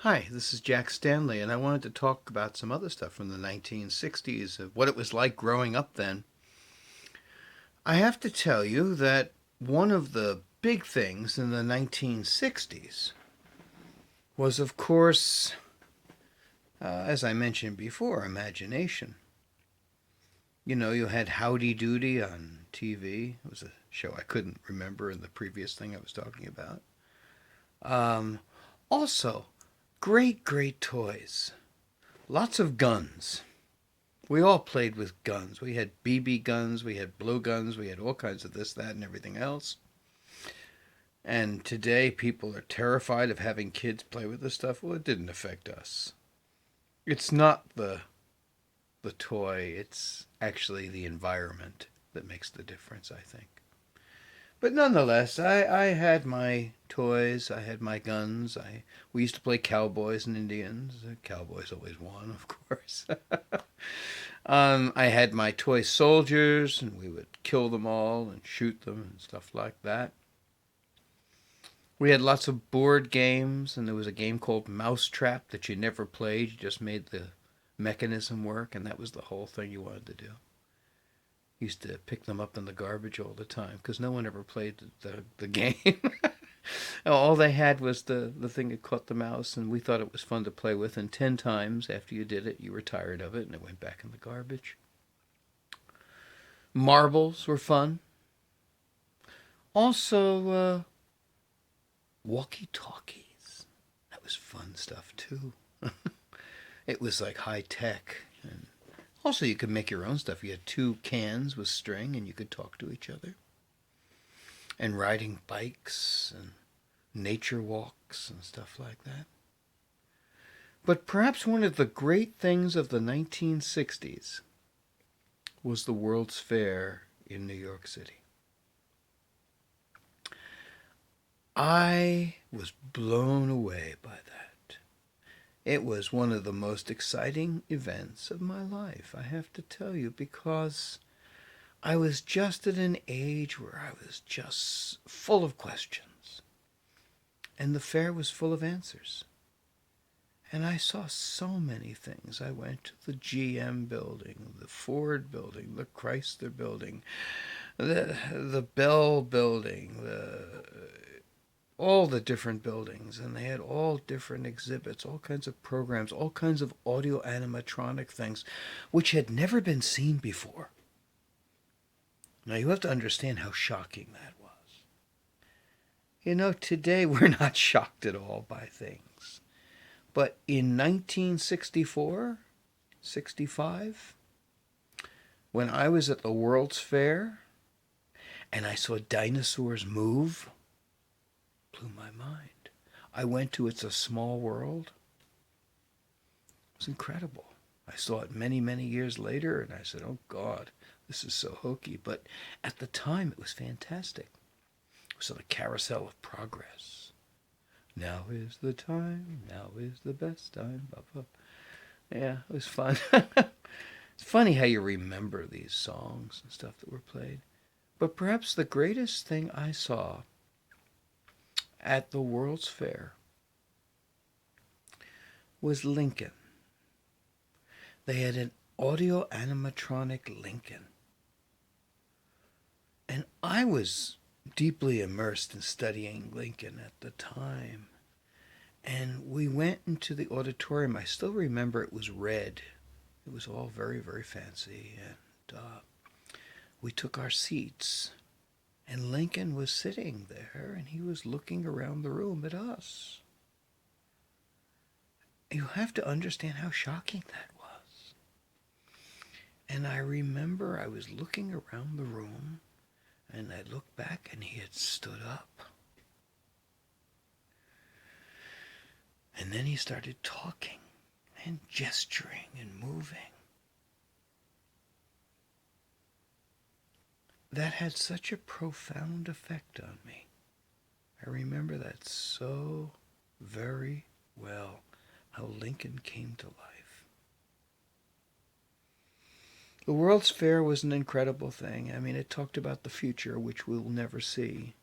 Hi, this is Jack Stanley, and I wanted to talk about some other stuff from the 1960s, of what it was like growing up then. I have to tell you that one of the big things in the 1960s was, of course, as I mentioned before, imagination. You know, you had Howdy Doody on TV. It was a show I couldn't remember in the previous thing I was talking about. Um, Also, great, great toys. Lots of guns. We all played with guns. We had BB guns, we had blue guns, we had all kinds of this, that, and everything else. And today, people are terrified of having kids play with this stuff. Well, it didn't affect us. It's not the toy; it's actually the environment that makes the difference, I think. But nonetheless, I had my toys, I had my guns. We used to play cowboys and Indians. The cowboys always won, of course. I had my toy soldiers, and we would kill them all and shoot them and stuff like that. We had lots of board games, and there was a game called Mousetrap that you never played. You just made the mechanism work, and that was the whole thing you wanted to do. Used to pick them up in the garbage all the time because no one ever played the game. All they had was the thing that caught the mouse, and we thought it was fun to play with. And 10 times after you did it, you were tired of it, and it went back in the garbage. Marbles were fun. Also, walkie talkies. That was fun stuff too. It was like high tech. And also, you could make your own stuff. You had two cans with string, and you could talk to each other. And riding bikes and nature walks and stuff like that. But perhaps one of the great things of the 1960s was the World's Fair in New York City. I was blown away by that. It was one of the most exciting events of my life, I have to tell you, because I was just at an age where I was just full of questions, and the fair was full of answers. And I saw so many things. I went to the GM building, the Ford building, the Chrysler building, the Bell building, the all the different buildings, and they had all different exhibits, all kinds of programs, all kinds of audio animatronic things, which had never been seen before. Now you have to understand how shocking that was. You know, today we're not shocked at all by things. But in 1964, 65, when I was at the World's Fair and I saw dinosaurs move, blew my mind. I went to It's a Small World. It was incredible. I saw it many, many years later, and I said, oh God, this is so hokey. But at the time, it was fantastic. It was the carousel of progress. Now is the time, now is the best time. Yeah, it was fun. It's funny how you remember these songs and stuff that were played. But perhaps the greatest thing I saw at the World's Fair was Lincoln. They had an audio animatronic Lincoln. And I was deeply immersed in studying Lincoln at the time. And we went into the auditorium. I still remember it was red. It was all very, very fancy. And we took our seats. And Lincoln was sitting there, and he was looking around the room at us. You have to understand how shocking that was. And I remember I was looking around the room, and I looked back, and he had stood up. And then he started talking and gesturing and moving. That had such a profound effect on me. I remember that so very well, how Lincoln came to life. The World's Fair was an incredible thing. I mean, it talked about the future, which we'll never see.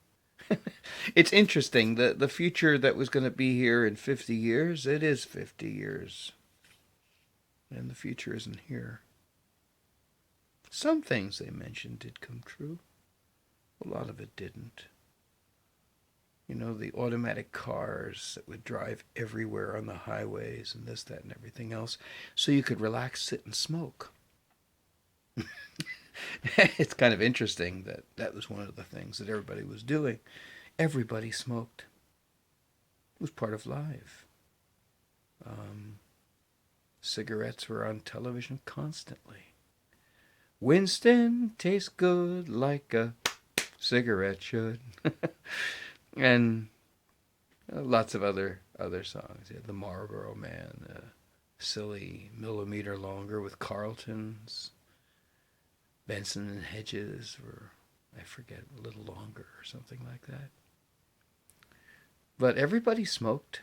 It's interesting. The future that was going to be here in 50 years, it is 50 years. And the future isn't here. Some things they mentioned did come true. A lot of it didn't. You know, the automatic cars that would drive everywhere on the highways and this, that, and everything else, so you could relax, sit, and smoke. It's kind of interesting that that was one of the things that everybody was doing. Everybody smoked. It was part of life. Um, Cigarettes were on television constantly. Winston tastes good like a cigarette should. And lots of other songs. Yeah, the Marlboro Man, Silly Millimeter Longer with Carlton's, Benson and Hedges were, I forget, a little longer or something like that. But everybody smoked.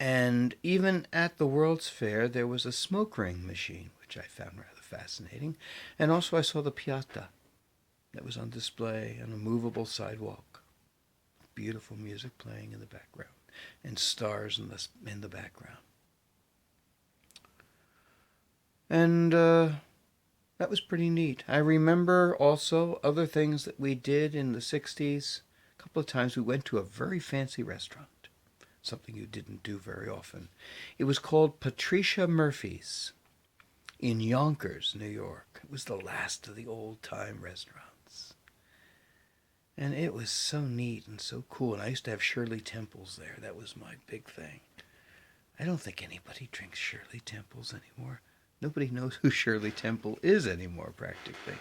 And even at the World's Fair, there was a smoke ring machine, which I found rather fascinating. And also I saw the Piazza that was on display on a movable sidewalk. Beautiful music playing in the background and stars in the background. And that was pretty neat. I remember also other things that we did in the 60s. A couple of times we went to a very fancy restaurant, something you didn't do very often. It was called Patricia Murphy's in Yonkers, New York. It was the last of the old-time restaurants. And it was so neat and so cool. And I used to have Shirley Temples there. That was my big thing. I don't think anybody drinks Shirley Temples anymore. Nobody knows who Shirley Temple is anymore, practically.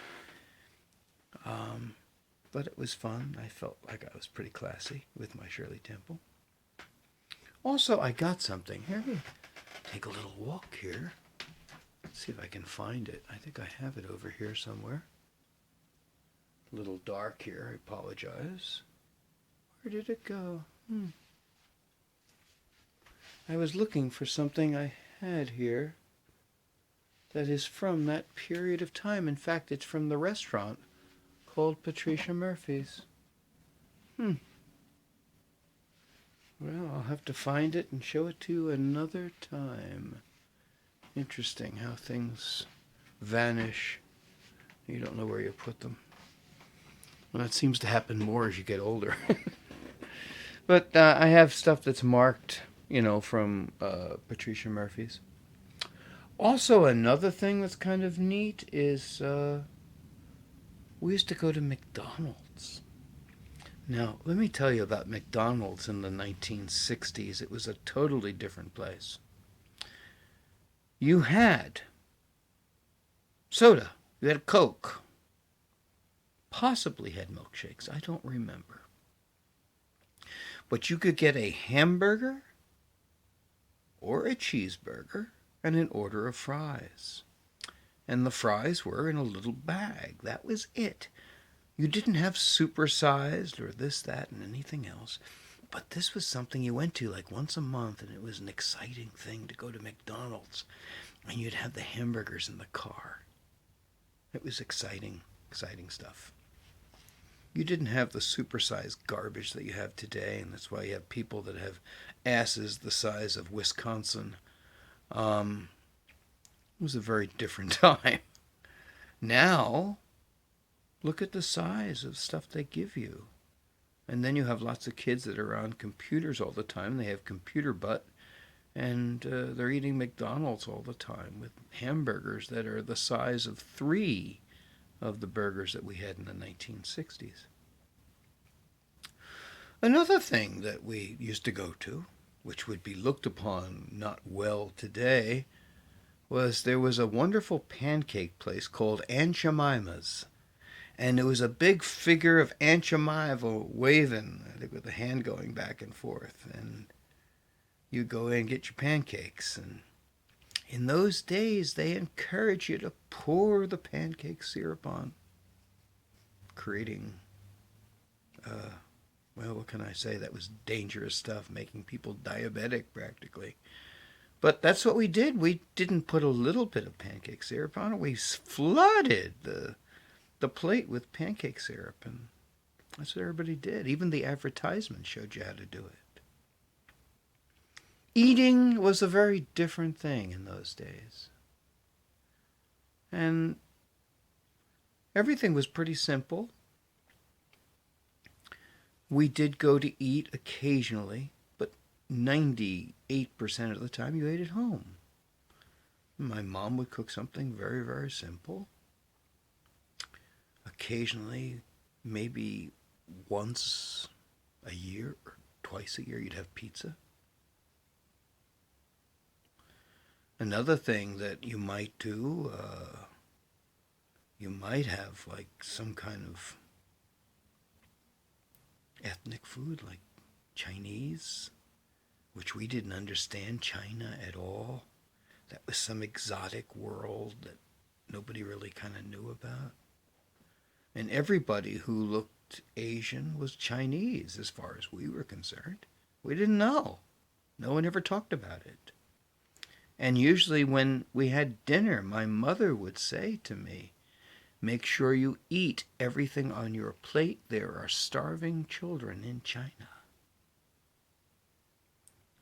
But it was fun. I felt like I was pretty classy with my Shirley Temple. Also, I got something. Here, we take a little walk here. Let's see if I can find it. I think I have it over here somewhere. A little dark here. I apologize. Where did it go? I was looking for something I had here that is from that period of time. In fact, it's from the restaurant called Patricia Murphy's. Well, I'll have to find it and show it to you another time. Interesting how things vanish. You don't know where you put them. Well, that seems to happen more as you get older. But I have stuff that's marked, from Patricia Murphy's. Also, another thing that's kind of neat is we used to go to McDonald's. Now, let me tell you about McDonald's in the 1960s. It was a totally different place. You had soda, you had Coke, possibly had milkshakes, I don't remember. But you could get a hamburger or a cheeseburger and an order of fries. And the fries were in a little bag. That was it. You didn't have supersized or this, that, and anything else. But this was something you went to like once a month, and it was an exciting thing to go to McDonald's. And you'd have the hamburgers in the car. It was exciting, exciting stuff. You didn't have the supersized garbage that you have today, and that's why you have people that have asses the size of Wisconsin. It was a very different time. Now, look at the size of stuff they give you. And then you have lots of kids that are on computers all the time. They have computer butt, and they're eating McDonald's all the time with hamburgers that are the size of 3 of the burgers that we had in the 1960s. Another thing that we used to go to, which would be looked upon not well today, was there was a wonderful pancake place called Aunt Jemima's. And it was a big figure of Aunt Jemima waving, I think with the hand going back and forth. And you go in and get your pancakes. And in those days, they encouraged you to pour the pancake syrup on, creating, what can I say? That was dangerous stuff, making people diabetic practically. But that's what we did. We didn't put a little bit of pancake syrup on it. We flooded the plate with pancake syrup, and That's what everybody did. Even the advertisement showed you how to do it. Eating was a very different thing in those days. And everything was pretty simple. We did go to eat occasionally, but 98% of the time you ate at home. My mom would cook something very, very simple. Occasionally, maybe once a year or twice a year, you'd have pizza. Another thing that you might do, you might have like some kind of ethnic food like Chinese, which we didn't understand China at all. That was some exotic world that nobody really kind of knew about. And everybody who looked Asian was Chinese as far as we were concerned. We didn't know. No one ever talked about it. And usually when we had dinner, my mother would say to me, make sure you eat everything on your plate. There are starving children in China.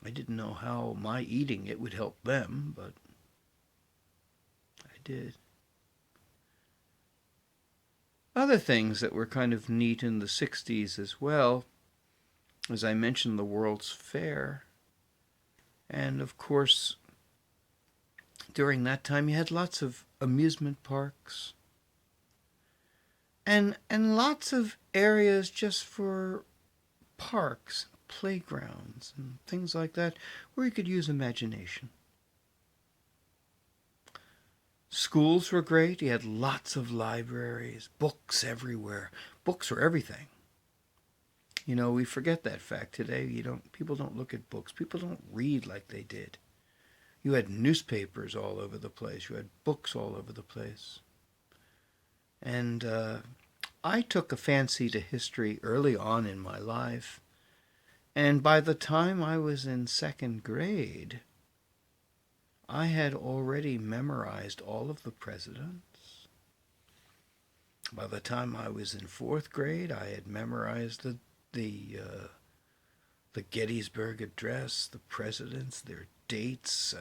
I didn't know how my eating it would help them, but I did. Other things that were kind of neat in the 60s as well, as I mentioned, the World's Fair. And of course, during that time you had lots of amusement parks and lots of areas just for parks, playgrounds, and things like that where you could use imagination. Schools were great. You had lots of libraries, books everywhere. Books were everything. You know, we forget that fact today. People don't look at books. People don't read like they did. You had newspapers all over the place. You had books all over the place. And I took a fancy to history early on in my life. And by the time I was in second grade, I had already memorized all of the presidents. By the time I was in fourth grade, I had memorized the Gettysburg Address, the presidents, their dates,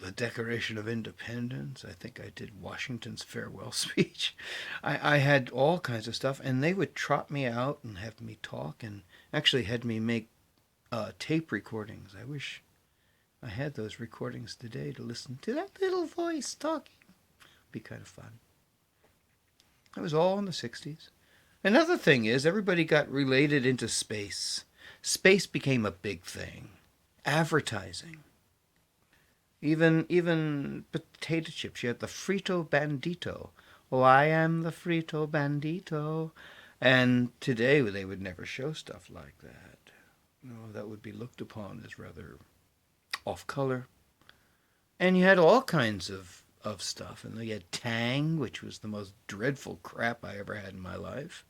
the Declaration of Independence. I think I did Washington's farewell speech. I had all kinds of stuff, and they would trot me out and have me talk, and actually had me make tape recordings. I wish I had those recordings today to listen to that little voice talking. Be kind of fun. It was all in the 60s. Another thing is everybody got related into space. Space became a big thing. Advertising. Even potato chips. You had the Frito Bandito. Oh, I am the Frito Bandito. And today they would never show stuff like that. No, that would be looked upon as rather off color. And you had all kinds of stuff. And you had Tang, which was the most dreadful crap I ever had in my life.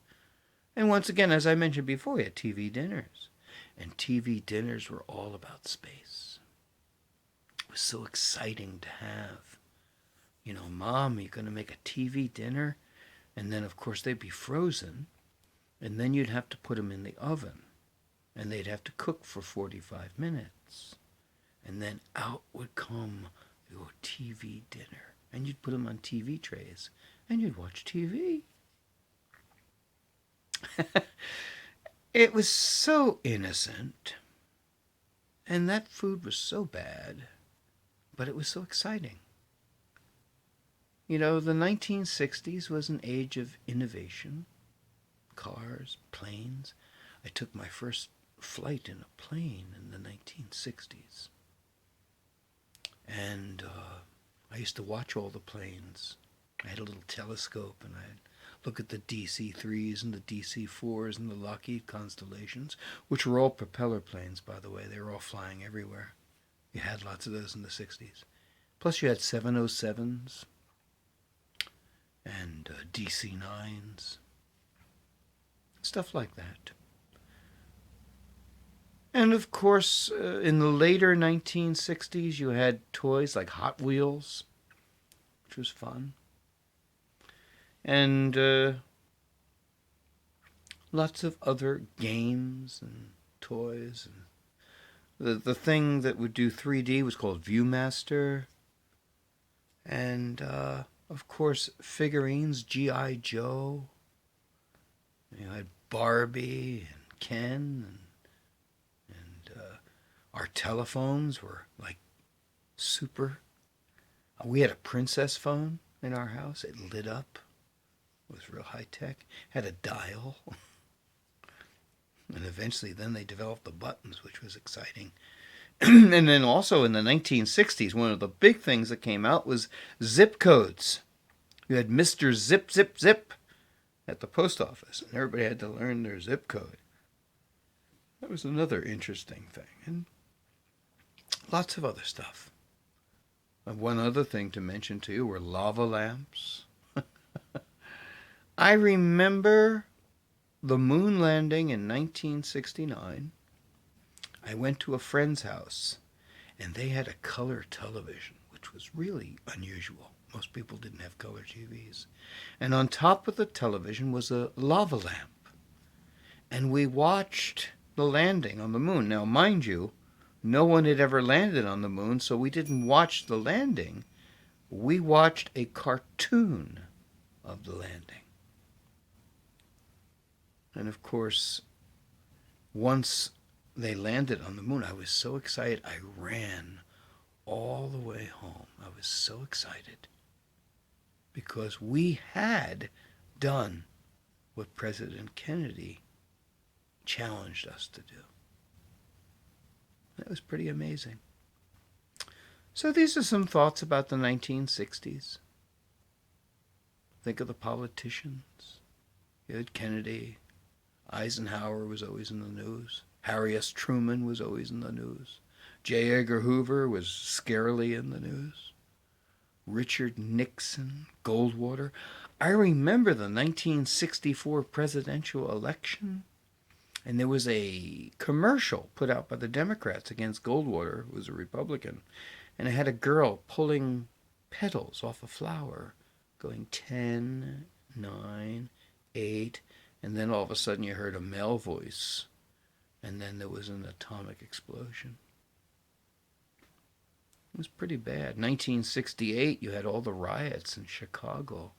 And once again, as I mentioned before, you had TV dinners. And TV dinners were all about space. It was so exciting to have. You know, Mom, you're going to make a TV dinner? And then, of course, they'd be frozen. And then you'd have to put them in the oven. And they'd have to cook for 45 minutes. And then out would come your TV dinner. And you'd put them on TV trays. And you'd watch TV. It was so innocent. And that food was so bad. But it was so exciting. You know, the 1960s was an age of innovation. Cars, planes. I took my first flight in a plane in the 1960s. And I used to watch all the planes. I had a little telescope and I'd look at the DC-3s and the DC-4s and the Lockheed Constellations, which were all propeller planes, by the way. They were all flying everywhere. You had lots of those in the 60s. Plus you had 707s and DC-9s. Stuff like that. And of course, in the later 1960s, you had toys like Hot Wheels, which was fun. And lots of other games and toys. And the thing that would do 3D was called ViewMaster. And, of course, figurines, G.I. Joe. You had Barbie and Ken. And our telephones were like super. We had a princess phone in our house. It lit up. It was real high tech. Had a dial. And eventually then they developed the buttons, which was exciting. And then also in the 1960s, one of the big things that came out was zip codes. You had Mr. Zip, Zip, Zip at the post office, and everybody had to learn their zip code. That was another interesting thing. And lots of other stuff. One other thing to mention to you were lava lamps. I remember the moon landing in 1969. I went to a friend's house, and they had a color television, which was really unusual. Most people didn't have color TVs. And on top of the television was a lava lamp. And we watched the landing on the moon. Now, mind you, no one had ever landed on the moon, so we didn't watch the landing. We watched a cartoon of the landing. And of course, once they landed on the moon, I was so excited. I ran all the way home. I was so excited because we had done what President Kennedy challenged us to do. That was pretty amazing. So these are some thoughts about the 1960s. Think of the politicians. You had Kennedy. Eisenhower was always in the news. Harry S. Truman was always in the news. J. Edgar Hoover was scarily in the news. Richard Nixon, Goldwater. I remember the 1964 presidential election, and there was a commercial put out by the Democrats against Goldwater, who was a Republican, and it had a girl pulling petals off a flower, going 10, 9, 8, and then all of a sudden you heard a male voice, and then there was an atomic explosion. It was pretty bad. 1968, you had all the riots in Chicago.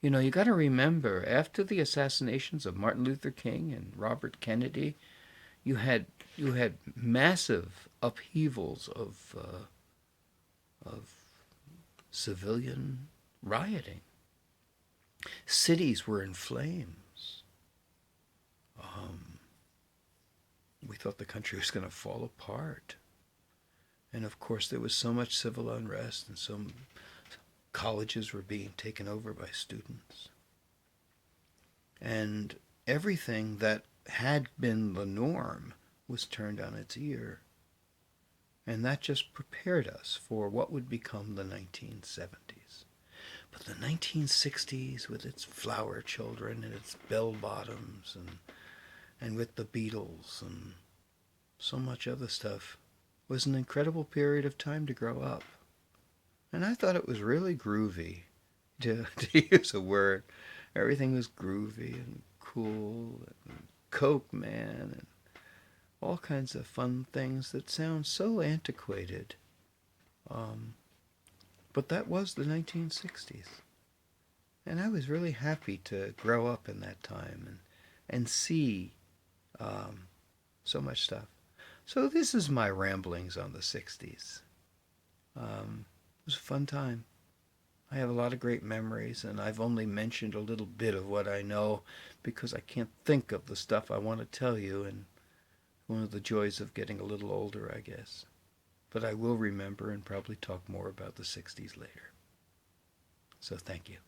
You know, you got to remember, after the assassinations of Martin Luther King and Robert Kennedy, you had massive upheavals of civilian rioting. Cities were in flames. We thought the country was going to fall apart. And of course, there was so much civil unrest, and some colleges were being taken over by students. And everything that had been the norm was turned on its ear. And that just prepared us for what would become the 1970s. But the 1960s, with its flower children and its bell bottoms and with the Beatles and so much other stuff, was an incredible period of time to grow up. And I thought it was really groovy, to use a word. Everything was groovy and cool, and Coke Man, and all kinds of fun things that sound so antiquated. But that was the 1960s. And I was really happy to grow up in that time and see so much stuff. So this is my ramblings on the 60s. It was a fun time. I have a lot of great memories, and I've only mentioned a little bit of what I know because I can't think of the stuff I want to tell you, and one of the joys of getting a little older, I guess. But I will remember and probably talk more about the 60s later. So thank you.